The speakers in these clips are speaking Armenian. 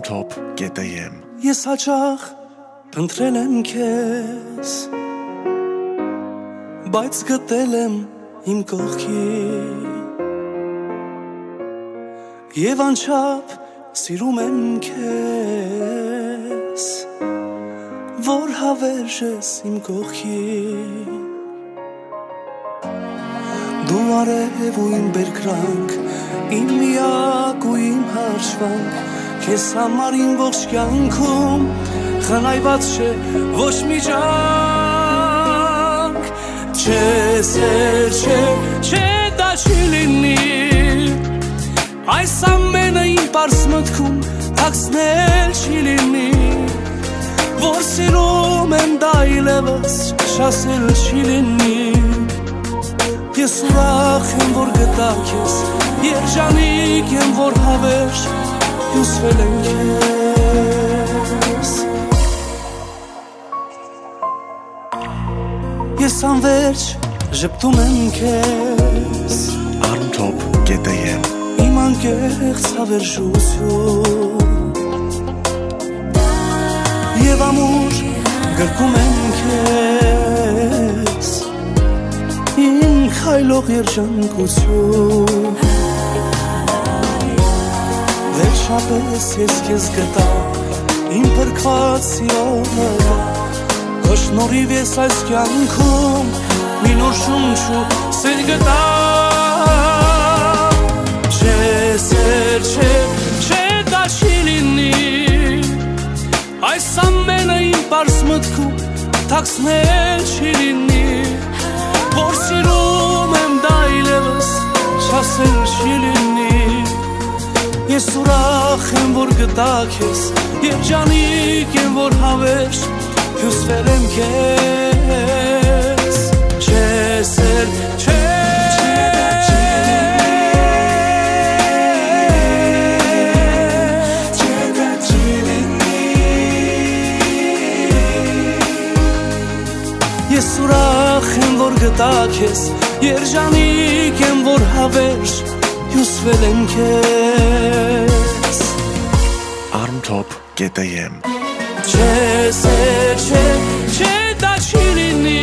armtop.am Ես հաճախ փնտրել եմ քեզ, բայց գտել եմ իմ կողքին, և անչափ սիրում եմ քեզ, որ հավերժ ես իմ կողքին, դու արև ու իմ բերկրանք, իմ միակ ու իմ հաշվանք, Քեզ համար իմ ողջ կյանքում խնայված չէ ոչ մի ջանք, Չէ սեր, չէ դա չի լինի, Այս ամենը իմ պարզ մտքում թաքցնել չի լինի, Որ սիրում եմ դա այլևս շասել չի լինի, Ես ուրախ եմ որ գտա քեզ, երջանիկ եմ որ հավերժ հյուսվել եմ քեզ, Ես անվերջ ժպտում եմ քեզ, armtop.am Իմ անկեղծ հավերժություն, Եվ ամուր գրկում եմ քեզ, Իմ քայլող երջանկություն, Վերջապես ես քեզ գտա, իմ փրկված սիրո նրա, Քո շնորհիվ ես այս կյանքում մի նոր շունչ ու սեր գտա, Չէ սեր, չէ դա չի լինի, Այս ամենը իմ պարզ մտքում թաքցնել չի լինի, Որ սիրում եմ դա այլևս շասել չի լինի, Ես ուրախ եմ որ գտա քեզ, երջանիկ եմ որ հավերժ հյուսվել եմ քեզ, Չէ սեր, չէ դա չի լինի, Ես ուրախ եմ որ գտա քեզ, երջանիկ եմ որ հավերժ հյուսվել եմ քեզ, armtop.am Չէ սեր, չէ դա չի լինի,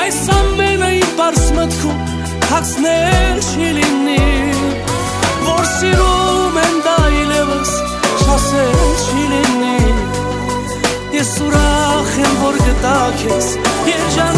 Այս ամենը իմ պարզ մտքում թաքցնել չի լինի, Որ սիրում եմ դա այլևս շասել չի լինի, Ես ուրախ եմ որ գտա քեզ, երջանիկ